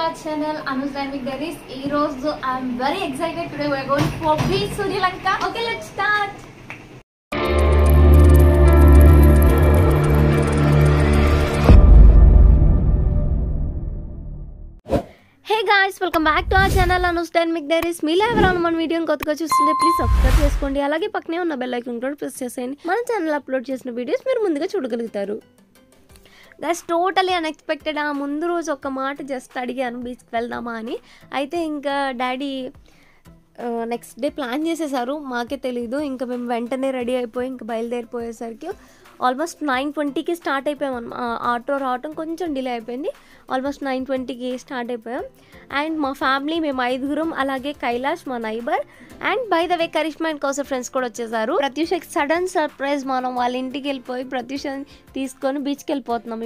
our channel Anu's Dynamic Diaries. I'm very excited. Today we are going for beach Sri Lanka. Okay, let's start. Hey guys, welcome back to our channel Anu's Dynamic Diaries. మీలో ఎవరైనా మన వీడియోని కొత్తగా చూస్తుంటే please subscribe చేసుకోండి. అలాగే పక్కనే ఉన్న బెల్ ఐకాన్ కూడా ప్రెస్ చేసేయండి. మన ఛానల్ అప్లోడ్ చేసిన వీడియోస్ మీరు ముందుగా చూడగలుగుతారు. That's totally unexpected. ఆ ముందు రోజు ఒక మాట జస్ట్ అడిగాను బీచ్కి వెళ్దామా అని. అయితే ఇంకా డాడీ నెక్స్ట్ డే ప్లాన్ చేసేసారు, మాకే తెలీదు. ఇంకా మేము వెంటనే రెడీ అయిపోయి ఇంకా బయలుదేరిపోయేసరికి ఆల్మోస్ట్ 9:20కి స్టార్ట్ అయిపోయాం. ఆటో రావటం కొంచెం డిలే అయిపోయింది. ఆల్మోస్ట్ 9:20కి స్టార్ట్ అయిపోయాం. అండ్ మా ఫ్యామిలీ మేము 5గురం, అలాగే కైలాష్ మా neighbour, and by the way Karishma and Kausar friends కూడా వచ్చేసారు. ప్రత్యూషకి సడన్ సర్ప్రైజ్, మనం వాళ్ళ ఇంటికి వెళ్ళిపోయి ప్రత్యూషని తీసుకొని బీచ్కి వెళ్ళిపోతున్నాం.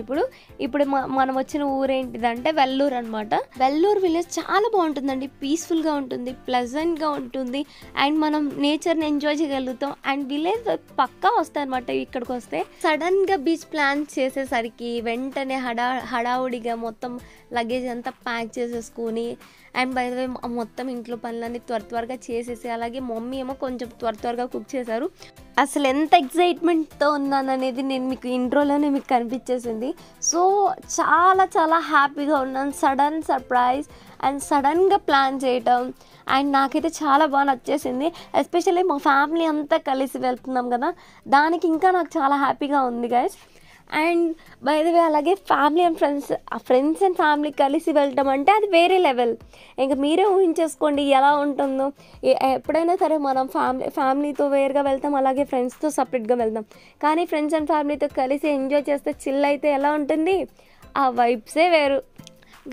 ఇప్పుడు మనం వచ్చిన ఊరేంటిదంటే వెల్లూరు అనమాట. వెల్లూరు విలేజ్ చాలా బాగుంటుందండి, పీస్ఫుల్గా ఉంటుంది, ప్లెజెంట్గా ఉంటుంది, అండ్ మనం నేచర్ని ఎంజాయ్ చేయగలుగుతాం. అండ్ విలేజ్ పక్కా వస్తాయి అనమాట ఇక్కడికి వస్తే. సడన్గా బీచ్ ప్లాన్ చేసేసరికి వెంటనే హడావుడిగా మొత్తం లగేజ్ అంతా ప్యాక్ చేసేసుకొని, అండ్ బై ద వే మొత్తం ఇంట్లో పనులన్నీ త్వరగా చేసేసి, అలాగే మమ్మీ ఏమో కొంచెం త్వరగా కుక్ చేశారు. అసలు ఎంత ఎక్సైట్మెంట్తో ఉన్నాననేది నేను మీకు ఇంట్రోలోనే మీకు కనిపించేసింది. సో చాలా హ్యాపీగా ఉన్నాను. సడన్ సర్ప్రైజ్ అండ్ సడన్గా ప్లాన్ చేయటం, అండ్ నాకైతే చాలా బాగా నచ్చేసింది. ఎస్పెషల్లీ మా ఫ్యామిలీ అంతా కలిసి వెళ్తున్నాం కదా, దానికి ఇంకా నాకు చాలా హ్యాపీగా ఉంది guys. And by the way అలాగే family and friends and family కలిసి వెళ్ళటం అంటే అది వేరే లెవెల్. ఇంకా మీరే ఊహించేసుకోండి ఎలా ఉంటుందో. ఎప్పుడైనా సరే మనం ఫ్యామిలీతో వేరుగా వెళ్తాం, అలాగే ఫ్రెండ్స్తో సపరేట్గా వెళ్తాం. కానీ ఫ్రెండ్స్ అండ్ ఫ్యామిలీతో కలిసి ఎంజాయ్ చేస్తే చిల్ అయితే ఎలా ఉంటుంది, ఆ వైబ్సే వేరు.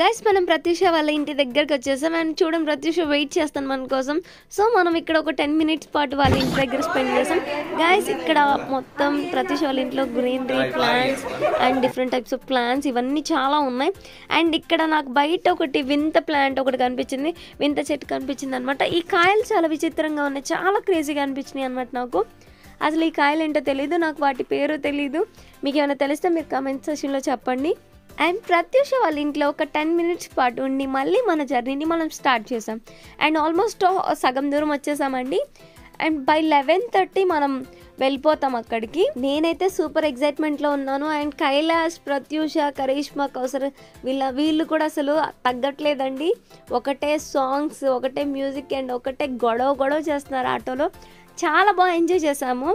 గైస్ మనం ప్రత్యూష వాళ్ళ ఇంటి దగ్గరికి వచ్చేసాం. అండ్ చూడండి ప్రత్యూష వెయిట్ చేస్తాను మన కోసం. సో మనం ఇక్కడ ఒక 10 minutes పాటు వాళ్ళ ఇంటి దగ్గర స్పెండ్ చేసాం. గైస్ ఇక్కడ మొత్తం ప్రత్యూష వాళ్ళ ఇంట్లో greenery plants and different types of plants ఇవన్నీ చాలా ఉన్నాయి. అండ్ ఇక్కడ నాకు బయట ఒకటి వింత ప్లాంట్ ఒకటి కనిపించింది, వింత చెట్టు కనిపించింది అనమాట. ఈ కాయలు చాలా విచిత్రంగా ఉన్నాయి, చాలా క్రేజీగా అనిపించినాయి అనమాట నాకు. అసలు ఈ కాయలు ఏంటో తెలీదు, నాకు వాటి పేరు తెలీదు. మీకు ఏమైనా తెలిస్తే మీరు కామెంట్ సెక్షన్లో చెప్పండి. అండ్ ప్రత్యూష వాళ్ళ ఇంట్లో ఒక 10 minutes పాటు ఉండి మళ్ళీ మన జర్నీని మనం స్టార్ట్ చేసాం. అండ్ ఆల్మోస్ట్ సగం దూరం వచ్చేసామండి. అండ్ బై 11:30 మనం వెళ్ళిపోతాం అక్కడికి. నేనైతే సూపర్ ఎక్సైట్మెంట్లో ఉన్నాను. అండ్ కైలాష్, ప్రత్యూష, కరిష్మా, కౌసర్ వీళ్ళు కూడా అసలు తగ్గట్లేదండి. ఒకటే సాంగ్స్, ఒకటే మ్యూజిక్, అండ్ ఒకటే గొడవ చేస్తున్నారు ఆటోలో. చాలా బాగా ఎంజాయ్ చేసాము,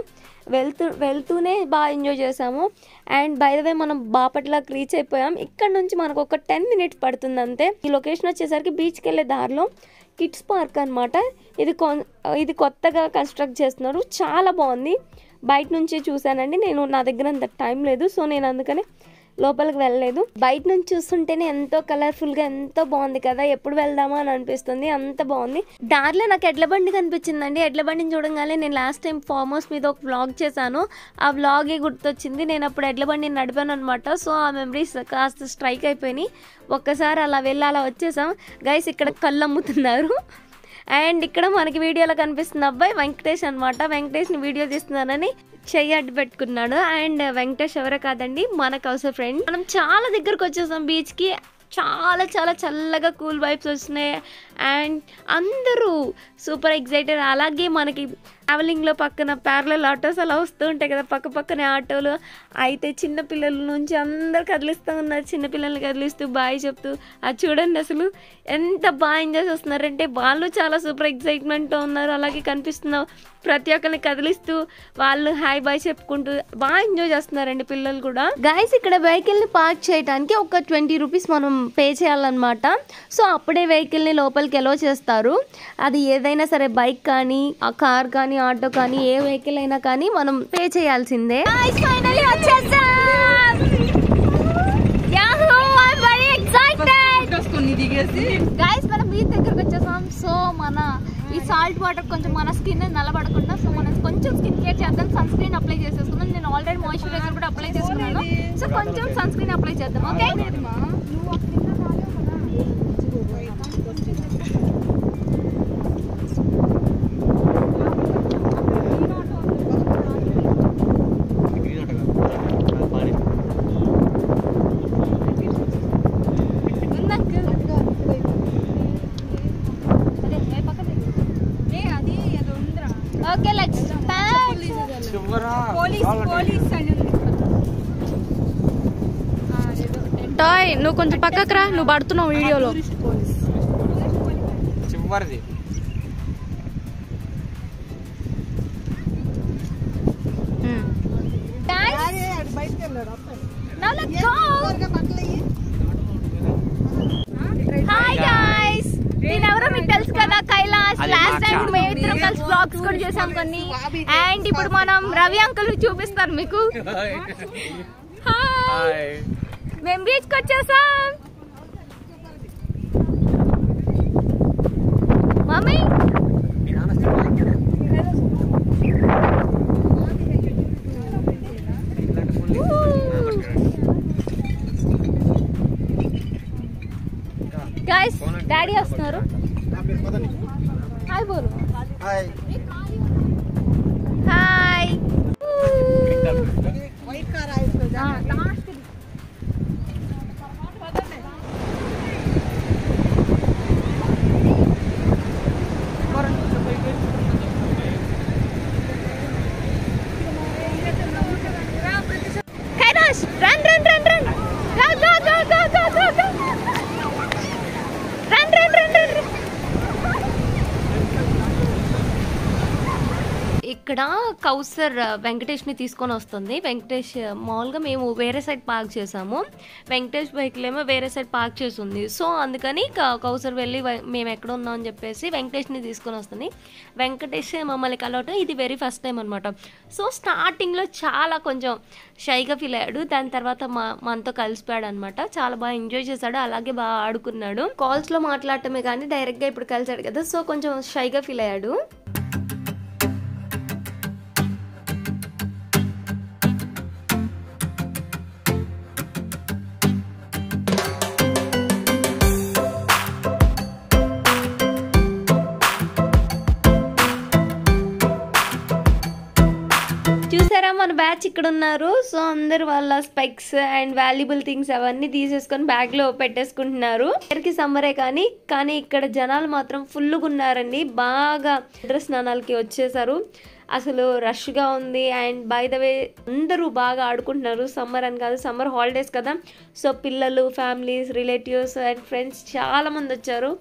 వెళ్తూనే బాగా ఎంజాయ్ చేసాము. అండ్ బై ద వే మనం బాపట్లకి రీచ్ అయిపోయాం. ఇక్కడ నుంచి మనకు ఒక 10 minutes పడుతుంది అంతే. ఈ లొకేషన్ వచ్చేసరికి బీచ్కి వెళ్ళే దారిలో కిడ్స్ పార్క్ అనమాట. ఇది కొత్తగా కన్స్ట్రక్ట్ చేస్తున్నారు, చాలా బాగుంది. బయట నుంచి చూశానండి, నా దగ్గర అంత టైం లేదు, సో నేను అందుకనే లోపలికి వెళ్ళలేదు. బయట నుంచి చూస్తుంటేనే ఎంతో కలర్ఫుల్గా ఎంతో బాగుంది కదా, ఎప్పుడు వెళ్దామా అని అనిపిస్తుంది, అంత బాగుంది. దారిలో నాకు ఎడ్ల బండి కనిపించిందండి. ఎడ్ల బండిని చూడగానే నేను లాస్ట్ టైం ఫామ్ హౌస్ మీద ఒక వ్లాగ్ చేశాను, ఆ వ్లాగే గుర్తొచ్చింది. నేను అప్పుడు ఎడ్ల బండిని నడిపాను అనమాట. సో ఆ మెమరీస్ కాస్త స్ట్రైక్ అయిపోయినాయి. ఒక్కసారి అలా వెళ్ళి అలా వచ్చేసాం. గైస్ ఇక్కడ కళ్ళు అమ్ముతున్నారు. అండ్ ఇక్కడ మనకి వీడియోలో కనిపిస్తున్న అబ్బాయి వెంకటేష్ అనమాట. వెంకటేష్ని వీడియో తీస్తున్నానని చెయ్యి అడ్డు పెట్టుకున్నాడు. అండ్ వెంకటేష్ ఎవరో కాదండి, మన కౌసర్ ఫ్రెండ్. మనం చాలా దగ్గరకు వచ్చేసాం బీచ్కి. చాలా చల్లగా కూల్ వైబ్స్ వస్తున్నాయి. అండ్ అందరూ సూపర్ ఎక్సైటెడ్. అలాగే మనకి ట్రావెలింగ్లో పక్కన ప్యారలల్ ఆటోస్ అలా వస్తూ ఉంటాయి కదా, పక్కనే ఆటోలు. అయితే చిన్నపిల్లల నుంచి అందరు కదిలిస్తూ ఉన్నారు, చిన్నపిల్లల్ని కదిలిస్తూ బాయ్ చెప్తూ. అది చూడండి అసలు ఎంత బాగా ఎంజాయ్ చేస్తున్నారంటే, వాళ్ళు చాలా సూపర్ ఎక్సైట్మెంట్తో ఉన్నారు. అలాగే కనిపిస్తున్న ప్రతి ఒక్కరిని కదిలిస్తూ వాళ్ళు హాయ్ బాయ్ చెప్పుకుంటూ బాగా ఎంజాయ్ చేస్తున్నారండి పిల్లలు కూడా. గైస్ ఇక్కడ వెహికల్ని పార్క్ చేయడానికి ఒక 20 rupees మనం పే చేయాలన్నమాట. సో అప్పుడే వెహికల్ని లోపలికి ఎలో చేస్తారు. అది ఏదైనా సరే, బైక్ కానీ, ఆ కార్ కానీ, ఆటో కానీ, ఏ వెహికల్ అయినా కానీ మనం పే చేయాల్సిందే. గైస్ మనం బీచ్ దగ్గరకు వచ్చేసాం. సో మన ఈ సాల్ట్ వాటర్ కొంచెం మన స్కిన్ నల్లబడకుండా, సో మనం కొంచెం స్కిన్ కేర్ చేద్దాం. సన్ స్క్రీన్ అప్లై చేసేసుకుందాం. నేను ఆల్రెడీ మాయిశ్చరైజర్ కూడా అప్లై చేసుకున్నాను. సో కొంచెం సన్ స్క్రీన్ అప్లై చేద్దాం. Okay okay let's start. Toy నువ్వు కొంచెం పక్కకు రా, నువ్వు పడుతున్నావు వీడియోలో. చివరిది హాయ్ గైస్, నేనెవరో మీకు తెలుసు కదా, కైలాస్. లాస్ట్ టైం మేమిద్దరం కలిసి బ్లాగ్స్ కూడా చేసాం కొన్ని. అండ్ ఇప్పుడు మనం రవి అంకుల్ చూపిస్తారు మీకు. హాయ్, మేము బీచ్ కి వచ్చేసాం. మమ్మీ గైస్, డాడీ వస్తున్నారు. హాయ్ బోలు. Hi hi. Kailash run run run run, go go go go go go go, run run run run. ఇక్కడ కౌసర్ వెంకటేష్ని తీసుకొని వస్తుంది. వెంకటేష్ మామూలుగా మేము వేరే సైడ్ పార్క్ చేసాము, వెంకటేష్ వెహికల్ ఏమో వేరే సైడ్ పార్క్ చేసి ఉంది. సో అందుకని కౌసర్ వెళ్ళి మేము ఎక్కడ ఉన్నాం అని చెప్పేసి వెంకటేష్ని తీసుకొని వస్తుంది. వెంకటేష్ మమ్మల్ని కలవటం ఇది వెరీ ఫస్ట్ టైం అనమాట. సో స్టార్టింగ్లో చాలా కొంచెం షైగా ఫీల్ అయ్యాడు, దాని తర్వాత మనతో కలిసిపోయాడు అనమాట. చాలా బాగా ఎంజాయ్ చేశాడు, అలాగే బాగా ఆడుకున్నాడు. కాల్స్లో మాట్లాడటమే కానీ డైరెక్ట్గా ఇప్పుడు కలిసాడు కదా, సో కొంచెం షైగా ఫీల్ అయ్యాడు. చూసారా మన బ్యాచ్ ఇక్కడ ఉన్నారు. సో అందరు వాళ్ళ స్పెక్స్ అండ్ వాల్యుబుల్ థింగ్స్ అవన్నీ తీసేసుకొని బ్యాగ్ లో పెట్టేసుకుంటున్నారు. అందరికి సమ్మరే కానీ ఇక్కడ జనాలు మాత్రం ఫుల్గా ఉన్నారండి. బాగా స్నానాలకి వచ్చేసారు, అసలు రష్గా ఉంది. అండ్ బై ద వే అందరూ బాగా ఆడుకుంటున్నారు. సమ్మర్ అని కాదు, సమ్మర్ హాలిడేస్ కదా. సో పిల్లలు, ఫ్యామిలీస్, రిలేటివ్స్ అండ్ ఫ్రెండ్స్ చాలామంది వచ్చారు.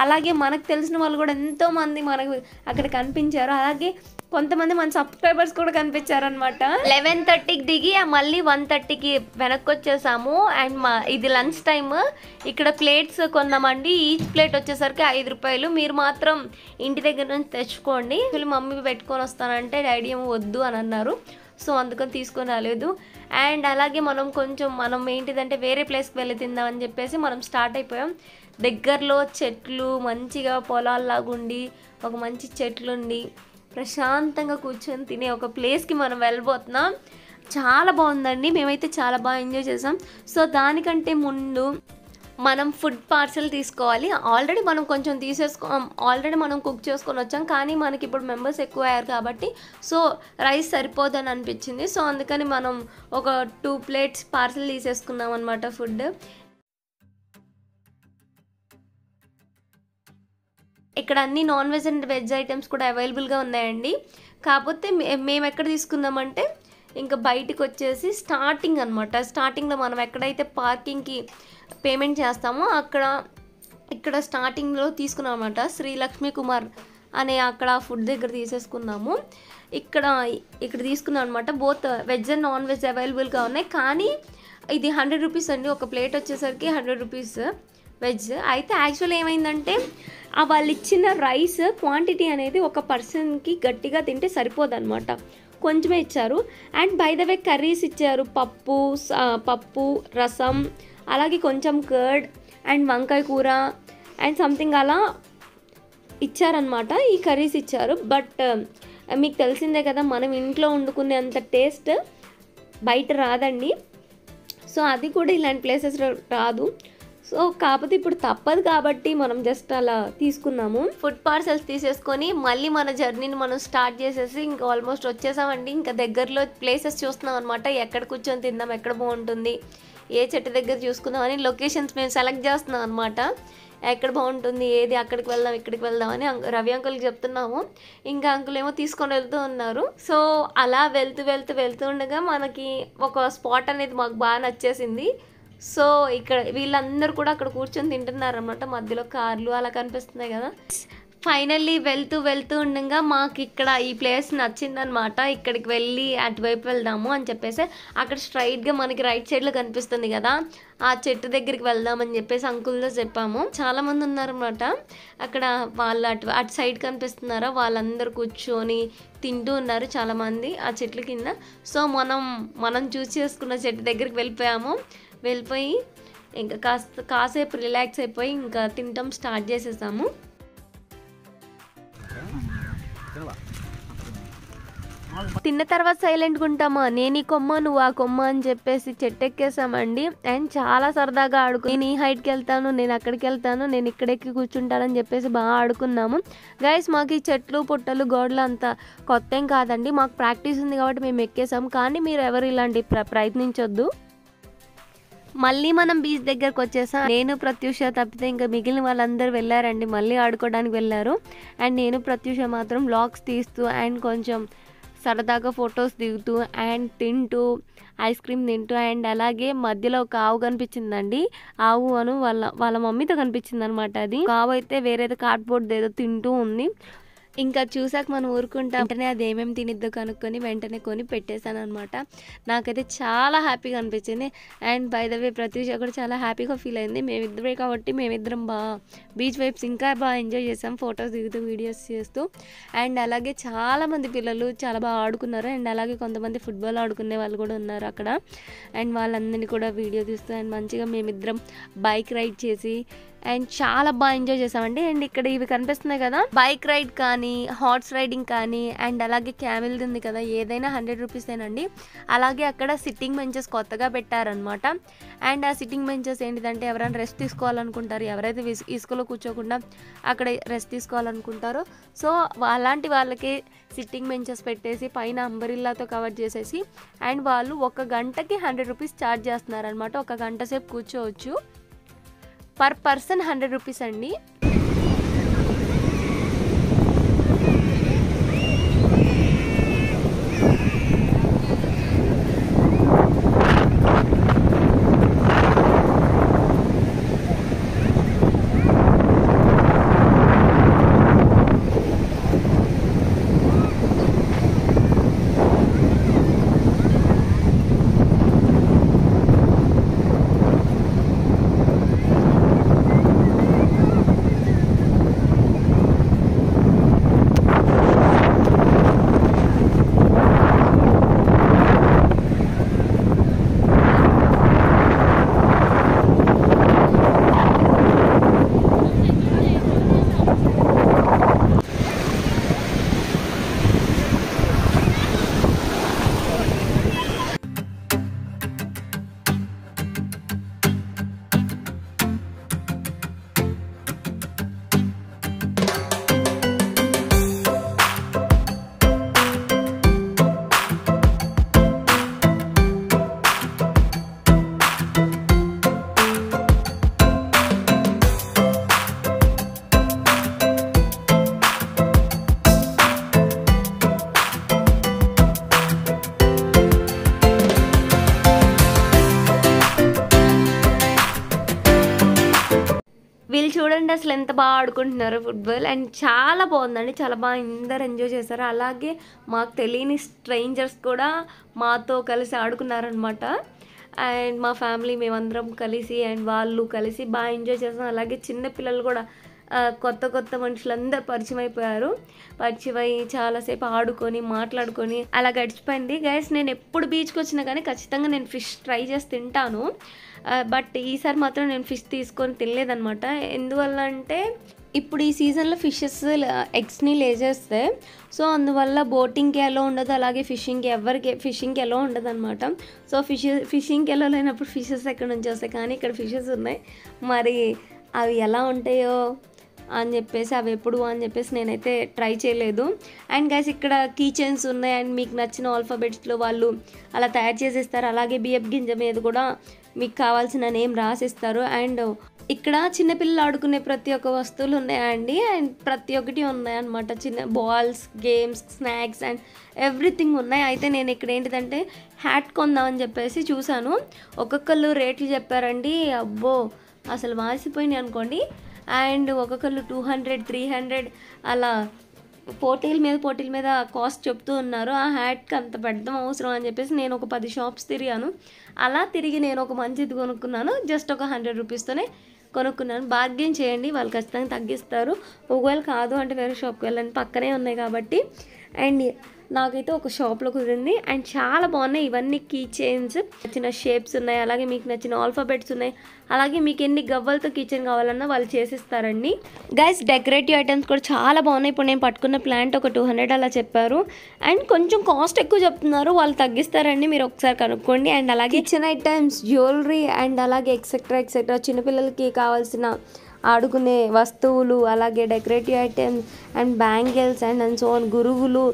అలాగే మనకు తెలిసిన వాళ్ళు కూడా ఎంతోమంది మనకు అక్కడ కనిపించారు. అలాగే కొంతమంది మన సబ్స్క్రైబర్స్ కూడా కనిపించారనమాట. 11:30కి దిగి మళ్ళీ 1:30కి వెనక్కి వచ్చేసాము. అండ్ ఇది లంచ్ టైమ్. ఇక్కడ ప్లేట్స్ కొన్నామండి, ఈచ్ ప్లేట్ వచ్చేసరికి 5 రూపాయలు. మీరు మాత్రం ఇంటి దగ్గర నుంచి తెచ్చుకోండి. మమ్మీ పెట్టుకొని వస్తానంటే డాడీ ఏమో వద్దు అని అన్నారు. సో అందుకని తీసుకొని రాలేదు. అండ్ అలాగే మనం ఏంటిదంటే వేరే ప్లేస్కి వెళ్ళి తిందామని చెప్పేసి మనం స్టార్ట్ అయిపోయాం. దగ్గరలో చెట్లు, మంచిగా పొలాల్లాగా ఉండి, ఒక మంచి చెట్లుండి ప్రశాంతంగా కూర్చొని తినే ఒక ప్లేస్కి మనం వెళ్ళబోతున్నాం. చాలా బాగుందండి, మేమైతే చాలా బాగా ఎంజాయ్ చేసాం. సో దానికంటే ముందు మనం ఫుడ్ పార్సల్ తీసుకోవాలి. ఆల్రెడీ మనం కొంచెం ఆల్రెడీ మనం కుక్ చేసుకొని వచ్చాం, కానీ మనకి ఇప్పుడు మెంబర్స్ ఎక్కువ అయ్యారు కాబట్టి సో రైస్ సరిపోదని అనిపించింది. సో అందుకని మనం ఒక 2 ప్లేట్స్ పార్సల్ తీసేసుకున్నాం అనమాట ఫుడ్. ఇక్కడ అన్ని non veg and veg items కూడా అవైలబుల్గా ఉన్నాయండి. కాకపోతే మేము ఎక్కడ తీసుకుందామంటే ఇంకా బయటికి వచ్చేసి స్టార్టింగ్ అనమాట. స్టార్టింగ్లో మనం ఎక్కడైతే పార్కింగ్కి పేమెంట్ చేస్తామో ఇక్కడ స్టార్టింగ్లో తీసుకున్నాం అనమాట. శ్రీ లక్ష్మీ కుమార్ అనే అక్కడ ఫుడ్ దగ్గర తీసేసుకున్నాము. ఇక్కడ తీసుకున్నాం అనమాట. Both veg and non veg అవైలబుల్గా ఉన్నాయి. కానీ ఇది 100 రూపీస్ అండి, ఒక ప్లేట్ వచ్చేసరికి 100 రూపీస్ వెజ్. అయితే యాక్చువల్ ఏమైందంటే వాళ్ళు ఇచ్చిన రైస్ క్వాంటిటీ అనేది ఒక పర్సన్కి గట్టిగా తింటే సరిపోదన్నమాట, కొంచెమే ఇచ్చారు. And by the way curries ఇచ్చారు, పప్పు, రసం, అలాగే కొంచెం కర్డ్ అండ్ వంకాయ కూర అండ్ సంథింగ్ అలా ఇచ్చారనమాట. ఈ కర్రీస్ ఇచ్చారు. బట్ మీకు తెలిసిందే కదా, మనం ఇంట్లో వండుకునే అంత టేస్ట్ బయట రాదండి. సో అది కూడా ఇలాంటి ప్లేసెస్ రాదు. సో కాకపోతే ఇప్పుడు తప్పదు కాబట్టి మనం జస్ట్ అలా తీసుకున్నాము. ఫుడ్ పార్సల్స్ తీసేసుకొని మళ్ళీ మన జర్నీని మనం స్టార్ట్ చేసేసి ఇంకా ఆల్మోస్ట్ వచ్చేసామండి. ఇంకా దగ్గరలో ప్లేసెస్ చూస్తున్నాం అనమాట. ఎక్కడ కూర్చొని తిందాం, ఎక్కడ బాగుంటుంది, ఏ చెట్టు దగ్గర చూసుకుందాం అని లొకేషన్స్ మేము సెలెక్ట్ చేస్తున్నాం అనమాట. ఎక్కడ బాగుంటుంది ఏది అక్కడికి వెళ్దాం ఇక్కడికి వెళ్దాం అని రవి అంకుల్కి చెప్తున్నాము. ఇంకా అంకుల్ ఏమో తీసుకొని వెళ్తూ ఉన్నారు. సో అలా వెళ్తూ ఉండగా మనకి ఒక స్పాట్ అనేది మాకు బాగా నచ్చేసింది. సో ఇక్కడ వీళ్ళందరూ కూడా అక్కడ కూర్చొని తింటున్నారు అనమాట. మధ్యలో కార్లు అలా కనిపిస్తున్నాయి కదా. ఫైనల్లీ వెళ్తూ ఉండగా మాకు ఇక్కడ ఈ ప్లేస్ నచ్చిందనమాట. ఇక్కడికి వెళ్ళి అటువైపు వెళ్దాము అని చెప్పేసి అక్కడ స్ట్రైట్గా మనకి రైట్ సైడ్లో కనిపిస్తుంది కదా, ఆ చెట్టు దగ్గరికి వెళ్దామని చెప్పేసి అంకుల్తో చెప్పాము. చాలామంది ఉన్నారనమాట అక్కడ. వాళ్ళు అటు సైడ్ కనిపిస్తున్నారా, వాళ్ళందరూ కూర్చొని తింటూ ఉన్నారు చాలామంది ఆ చెట్ల కింద. సో మనం చూస్ చేసుకున్న చెట్టు దగ్గరికి వెళ్ళిపోయి ఇంకా కాసేపు రిలాక్స్ అయిపోయి ఇంకా తినటం స్టార్ట్ చేసేసాము. తిన్న తర్వాత సైలెంట్గా ఉంటామా, నేను ఈ కొమ్మ నువ్వు ఆ కొమ్మ అని చెప్పేసి చెట్టు ఎక్కేసామండి. అండ్ చాలా సరదాగా నేను ఈ హైట్కి వెళ్తాను, నేను అక్కడికి వెళ్తాను, నేను ఇక్కడెక్కి కూర్చుంటానని చెప్పేసి బాగా ఆడుకున్నాము. గైస్ మాకు ఈ చెట్లు పుట్టలు గోడలు అంత కొత్త ఏం కాదండి, మాకు ప్రాక్టీస్ ఉంది కాబట్టి మేము ఎక్కేసాము. కానీ మీరు ఎవరు ఇలాంటి ప్రయత్నించొద్దు. మళ్ళీ మనం బీచ్ దగ్గరకు వచ్చేసాం. నేను ప్రత్యూష తప్పితే ఇంకా మిగిలిన వాళ్ళందరూ వెళ్ళారండి, మళ్ళీ ఆడుకోవడానికి వెళ్ళారు. అండ్ నేను ప్రత్యూష మాత్రం వ్లాగ్స్ తీస్తూ అండ్ కొంచెం సరదాగా ఫొటోస్ దిగుతూ అండ్ తింటూ ఐస్ క్రీమ్ తింటూ అండ్ అలాగే మధ్యలో ఒక ఆవు కనిపించిందండి. ఆవు అను వాళ్ళ మమ్మీతో కనిపించింది అనమాట. అది ఆవు అయితే వేరేదో కార్డ్బోర్డ్ ఏదో తింటూ ఉంది. ఇంకా చూసాక మనం ఊరుకుంటాం. వెంటనే అది ఏమేమి తినిద్దో కనుక్కొని వెంటనే కొని పెట్టేశాను అనమాట. నాకైతే చాలా హ్యాపీగా అనిపించింది. And by the way Pratyusha కూడా చాలా హ్యాపీగా ఫీల్ అయింది. మేమిద్దరే కాబట్టి మేమిద్దరం బాగా బీచ్ వైబ్స్ ఇంకా బాగా ఎంజాయ్ చేసాం, ఫొటోస్ దిగుతూ వీడియోస్ చేస్తూ. అండ్ అలాగే చాలామంది పిల్లలు చాలా బాగా ఆడుకున్నారు. అండ్ అలాగే కొంతమంది ఫుట్బాల్ ఆడుకునే వాళ్ళు కూడా ఉన్నారు అక్కడ. అండ్ వాళ్ళందరినీ కూడా వీడియో తీస్తూ అండ్ మంచిగా మేమిద్దరం బైక్ రైడ్ చేసి అండ్ చాలా బాగా ఎంజాయ్ చేసామండి. అండ్ ఇక్కడ ఇవి కనిపిస్తున్నాయి కదా, బైక్ రైడ్ కానీ హార్స్ రైడింగ్ కానీ అండ్ అలాగే క్యామెల్ది ఉంది కదా, ఏదైనా 100 రూపీసేనండి. అలాగే అక్కడ సిట్టింగ్ బెంచెస్ కొత్తగా పెట్టారనమాట. అండ్ ఆ సిట్టింగ్ బెంచెస్ ఏంటిదంటే ఎవరైనా రెస్ట్ తీసుకోవాలనుకుంటారు, ఎవరైతే ఇసుకలో కూర్చోకుండా అక్కడ రెస్ట్ తీసుకోవాలనుకుంటారో సో అలాంటి వాళ్ళకి సిట్టింగ్ బెంచెస్ పెట్టేసి పైన అంబరిల్లాతో కవర్ చేసేసి అండ్ వాళ్ళు 1 గంటకి 100 రూపీస్ ఛార్జ్ చేస్తున్నారనమాట. 1 గంట సేపు కూర్చోవచ్చు. పర్ పర్సన్ 100 రూపీస్ అండి. వీళ్ళు చూడండి అసలు ఎంత బాగా ఆడుకుంటున్నారు ఫుట్బాల్. అండ్ చాలా బాగుందండి, చాలా బాగా అందరు ఎంజాయ్ చేశారు. అలాగే మాకు తెలియని స్ట్రేంజర్స్ కూడా మాతో కలిసి ఆడుకున్నారనమాట. అండ్ మా ఫ్యామిలీ మేమందరం కలిసి అండ్ వాళ్ళు కలిసి బాగా ఎంజాయ్ చేసాం. అలాగే చిన్నపిల్లలు కూడా కొత్త మనుషులందరూ పరిచయం అయిపోయారు. పరిచయం అయ్యి చాలాసేపు ఆడుకొని మాట్లాడుకొని అలా గడిచిపోయింది. గైస్ నేను ఎప్పుడు బీచ్కి వచ్చినా కానీ ఖచ్చితంగా నేను ఫిష్ ట్రై చేసి తింటాను. బట్ ఈసారి మాత్రం నేను ఫిష్ తీసుకొని తినలేదనమాట. ఎందువల్ల అంటే ఇప్పుడు ఈ సీజన్లో ఫిషెస్ ఎగ్స్ని లేజేస్తాయి. సో అందువల్ల బోటింగ్కి ఎలా ఉండదు, అలాగే ఫిషింగ్కి ఎలా ఉండదు అనమాట. సో ఫిషింగ్కి ఎలా లేనప్పుడు ఫిషెస్ ఎక్కడ నుంచి వస్తాయి, కానీ ఇక్కడ ఫిషెస్ ఉన్నాయి. మరి అవి ఎలా ఉంటాయో అని చెప్పేసి అవి ఎప్పుడు అని చెప్పేసి నేనైతే ట్రై చేయలేదు. అండ్ గైస్ ఇక్కడ కీ చైన్స్ ఉన్నాయి అండ్ మీకు నచ్చిన ఆల్ఫాబెట్స్లో వాళ్ళు అలా తయారు చేసేస్తారు. అలాగే బియ్యపు గింజ మీద కూడా మీకు కావాల్సిన నేమ్ రాసిస్తారు. అండ్ ఇక్కడ చిన్నపిల్లలు ఆడుకునే ప్రతి ఒక్క వస్తువులు ఉన్నాయండి. అండ్ ప్రతి ఒక్కటి ఉన్నాయన్నమాట. చిన్న balls, games, snacks and everything ఉన్నాయి. అయితే నేను ఇక్కడ ఏంటిదంటే హ్యాట్ కొందామని చెప్పేసి చూశాను. ఒక్కొక్కళ్ళు రేట్లు చెప్పారండి. అబ్బో అసలు వాసిపోయినాయి అనుకోండి. అండ్ ఒక్కొక్కళ్ళు 200, 300 అలా పోటీల మీద కాస్ట్ చెప్తూ ఉన్నారు. ఆ హ్యాట్కి అంత పెద్ద అవసరం అని చెప్పేసి నేను ఒక 10 షాప్స్ తిరిగాను. అలా తిరిగి నేను ఒక మంచిది కొనుక్కున్నాను. జస్ట్ ఒక 100 రూపీస్తోనే కొనుక్కున్నాను. బార్గెన్ చేయండి, వాళ్ళు ఖచ్చితంగా తగ్గిస్తారు. ఒకవేళ కాదు అంటే వేరే షాప్కి వెళ్ళండి, పక్కనే ఉన్నాయి కాబట్టి. అండ్ నాకైతే ఒక షాప్లో కుదిరింది. అండ్ చాలా బాగున్నాయి. ఇవన్నీ కీ చైన్స్, నచ్చిన షేప్స్ ఉన్నాయి, అలాగే మీకు నచ్చిన ఆల్ఫాబెట్స్ ఉన్నాయి. అలాగే మీకు ఎన్ని గవ్వలతో కీ చైన్ కావాలన్నా వాళ్ళు చేసిస్తారండి. గైస్ డెకరేటివ్ ఐటమ్స్ కూడా చాలా బాగున్నాయి. ఇప్పుడు నేను పట్టుకున్న ప్లాంట్ ఒక 200 అలా చెప్పారు. అండ్ కొంచెం కాస్ట్ ఎక్కువ చెప్తున్నారు, వాళ్ళు తగ్గిస్తారండి, మీరు ఒకసారి కనుక్కోండి. అండ్ అలాగే కిచెన్ ఐటమ్స్, జ్యువెలరీ అండ్ అలాగే ఎక్సెట్రా చిన్నపిల్లలకి కావాల్సిన ఆడుకునే వస్తువులు, అలాగే decorative items and bangles and so on, గురుగులు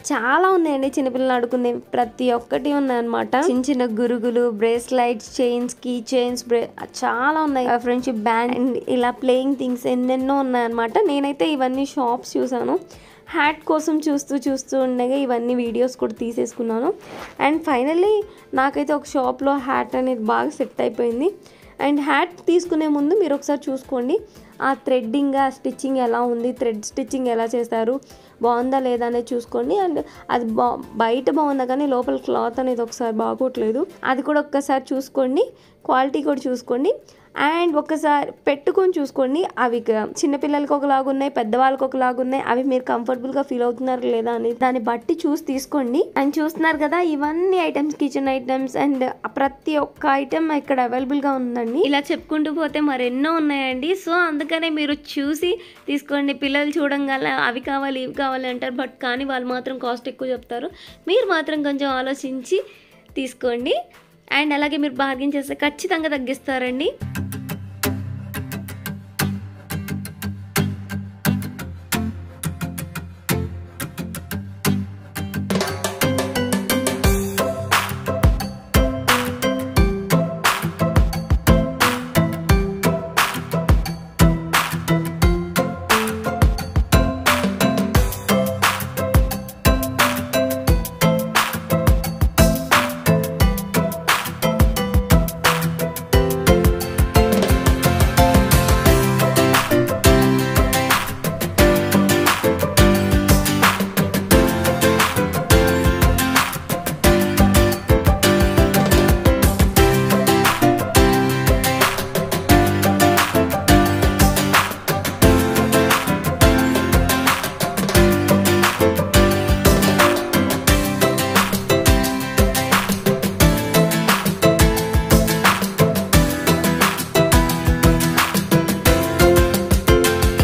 చాలా ఉన్నాయండి. చిన్నపిల్లలు ఆడుకునే ప్రతి ఒక్కటి ఉన్నాయన్నమాట. చిన్న గురుగులు, బ్రేస్లైట్స్, చైన్స్, కీ చైన్స్ చాలా ఉన్నాయి. ఫ్రెండ్షిప్ బ్యాండ్ అండ్ ఇలా ప్లేయింగ్ థింగ్స్ ఎన్నెన్నో ఉన్నాయన్నమాట. నేనైతే ఇవన్నీ షాప్స్ చూసాను. హ్యాట్ కోసం చూస్తూ ఉండగా ఇవన్నీ వీడియోస్ కూడా తీసేసుకున్నాను. అండ్ ఫైనల్లీ నాకైతే ఒక షాప్లో హ్యాట్ అనేది బాగా సెట్ అయిపోయింది. అండ్ హ్యాట్ తీసుకునే ముందు మీరు ఒకసారి చూసుకోండి, ఆ థ్రెడ్డింగ్, ఆ స్టిచ్చింగ్ ఎలా ఉంది, థ్రెడ్ స్టిచ్చింగ్ ఎలా చేస్తారు, బాగుందా లేదా అనేది చూసుకోండి. అండ్ అది బయట బాగుందా కానీ లోపల క్లాత్ అనేది ఒకసారి బాగోట్లేదు, అది కూడా ఒక్కసారి చూసుకోండి. క్వాలిటీ కూడా చూసుకోండి. అండ్ ఒకసారి పెట్టుకొని చూసుకోండి. అవి చిన్నపిల్లలకి ఒకలాగా ఉన్నాయి, పెద్దవాళ్ళకి ఒకలాగా ఉన్నాయి. అవి మీరు కంఫర్టబుల్గా ఫీల్ అవుతున్నారు లేదా అని దాన్ని బట్టి చూసి తీసుకోండి. అండ్ చూస్తున్నారు కదా ఇవన్నీ ఐటమ్స్, కిచెన్ ఐటమ్స్ అండ్ ప్రతి ఒక్క ఐటమ్ ఇక్కడ అవైలబుల్గా ఉందండి. ఇలా చెప్పుకుంటూ పోతే మరెన్నో ఉన్నాయండి. సో అందుకనే మీరు చూసి తీసుకోండి. పిల్లలు చూడంగానే అవి కావాలి ఇవి కావాలి అంటారు, బట్ కానీ వాళ్ళు మాత్రం కాస్ట్ ఎక్కువ చెప్తారు. మీరు మాత్రం కొంచెం ఆలోచించి తీసుకోండి. అండ్ అలాగే మీరు బార్గెన్ చేస్తే ఖచ్చితంగా తగ్గిస్తారండి.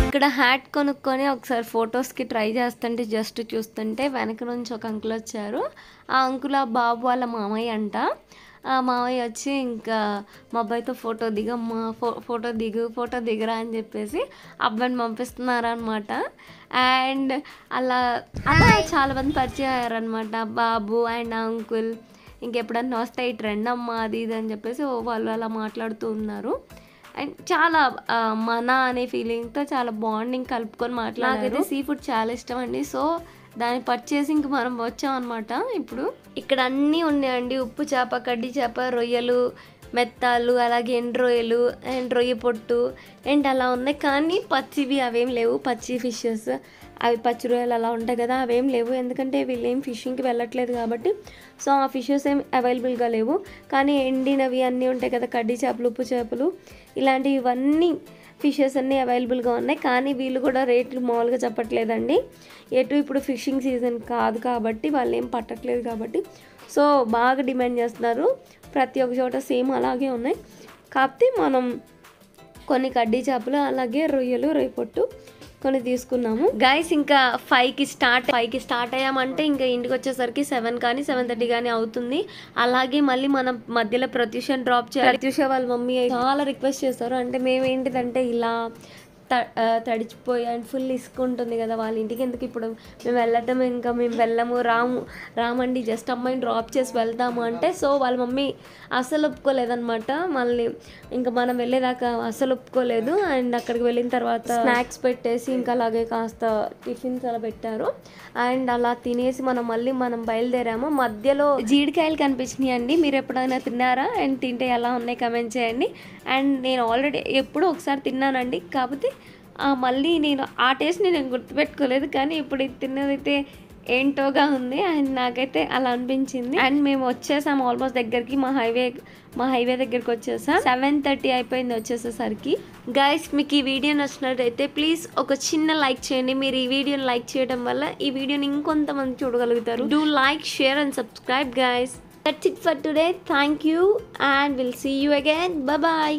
ఇక్కడ హ్యాట్ కొనుక్కొని ఒకసారి ఫొటోస్కి ట్రై చేస్తుంటే జస్ట్ చూస్తుంటే వెనక నుంచి ఒక అంకుల్ వచ్చారు. ఆ అంకుల్ ఆ బాబు వాళ్ళ మామయ్య అంట. ఆ మామయ్య వచ్చి ఇంకా మా అబ్బాయితో ఫోటో దిగమ్మా, ఫోటో దిగరా అని చెప్పేసి అబ్బాయిని పంపిస్తున్నారు అనమాట. అండ్ అలా చాలామంది పరిచయం అయ్యారనమాట, బాబు అండ్ అంకుల్. ఇంకెప్పుడన్నా వస్తే ఇటు రండి అమ్మ అది ఇది అని చెప్పేసి వాళ్ళు అలా మాట్లాడుతూ ఉన్నారు. అండ్ చాలా మన అనే ఫీలింగ్తో చాలా బాండింగ్ కలుపుకొని మాట్లాడారు. నాకైతే సీ ఫుడ్ చాలా ఇష్టం అండి. సో దాన్ని పర్చేసింగ్కి మనం వచ్చామన్నమాట. ఇప్పుడు ఇక్కడ అన్నీ ఉన్నాయండి, ఉప్పు చేప, కడ్డీ చేప, రొయ్యలు, మెత్తాలు, అలాగే ఎండు రొయ్యలు అండ్ రొయ్య పొట్టు అండ్ అలా ఉన్నాయి. కానీ పచ్చివి అవేం లేవు, పచ్చి ఫిషెస్ అవి పచ్చి రొయ్యలు అలా ఉంటాయి కదా అవేం లేవు, ఎందుకంటే వీళ్ళు ఏం ఫిషింగ్కి వెళ్ళట్లేదు కాబట్టి. సో ఆ ఫిషెస్ ఏం అవైలబుల్గా లేవు. కానీ ఎండినవి అన్నీ ఉంటాయి కదా, కడ్డీ చేపలు, ఉప్పు చేపలు, ఇలాంటివన్నీ ఫిషెస్ అన్నీ అవైలబుల్గా ఉన్నాయి. కానీ వీళ్ళు కూడా రేట్లు మామూలుగా చెప్పట్లేదండి. ఇప్పుడు ఫిషింగ్ సీజన్ కాదు కాబట్టి వాళ్ళు ఏం పట్టట్లేదు కాబట్టి సో బాగా డిమాండ్ చేస్తున్నారు. ప్రతి ఒక్క చోట సేమ్ అలాగే ఉన్నాయి. కాకపోతే మనం కొన్ని కడ్డీ చేపలు అలాగే రొయ్యలు, రొయ్య పొట్టు కొన్ని తీసుకున్నాము. గైస్ ఇంకా 5కి స్టార్ట్ అయ్యామంటే ఇంకా ఇంటికి వచ్చేసరికి 7 కానీ 7:30 కానీ అవుతుంది. అలాగే మళ్ళీ మనం మధ్యలో ప్రత్యూషని డ్రాప్ చేయాలి. ప్రత్యూష వాళ్ళ మమ్మీ చాలా రిక్వెస్ట్ చేస్తారు. అంటే మేము ఏంటిదంటే ఇలా తడిచిపోయి అండ్ ఫుల్ ఇసుక ఉంటుంది కదా, వాళ్ళ ఇంటికి ఎందుకు ఇప్పుడు మేము వెళ్ళటం, ఇంకా మేము వెళ్ళము, రామండి జస్ట్ అమ్మాయిని డ్రాప్ చేసి వెళ్తాము అంటే, సో వాళ్ళ మమ్మీ అస్సలు ఒప్పుకోలేదన్నమాట. మళ్ళీ ఇంకా మనం వెళ్ళేదాకా అస్సలు ఒప్పుకోలేదు. అండ్ అక్కడికి వెళ్ళిన తర్వాత స్నాక్స్ పెట్టేసి ఇంకా అలాగే కాస్త టిఫిన్స్ అలా పెట్టారు. అండ్ అలా తినేసి మనం బయలుదేరాము. మధ్యలో జీడికాయలు కనిపించినాయి అండి. మీరు ఎప్పుడైనా తిన్నారా? అండ్ తింటే ఎలా ఉన్నాయి కమెంట్ చేయండి. అండ్ నేను ఆల్రెడీ ఎప్పుడో ఒకసారి తిన్నానండి, కాకపోతే మళ్ళీ నేను ఆ టేస్ట్ని నేను గుర్తుపెట్టుకోలేదు. కానీ ఇప్పుడు ఇది తిన్నదైతే ఏంటోగా ఉంది అండ్ నాకైతే అలా అనిపించింది. అండ్ మేము వచ్చేసాము ఆల్మోస్ట్ దగ్గరికి, మా హైవే దగ్గరికి వచ్చేసాం. 7:30 అయిపోయింది వచ్చేసేసరికి. గైస్, మీకు ఈ వీడియో నచ్చినట్టయితే ప్లీజ్ ఒక చిన్న లైక్ చేయండి. మీరు ఈ వీడియోని లైక్ చేయడం వల్ల ఈ వీడియోని ఇంకొంతమంది చూడగలుగుతారు. Do like, share and subscribe guys. That's it for today. Thank you and we'll see you again. Bye bye.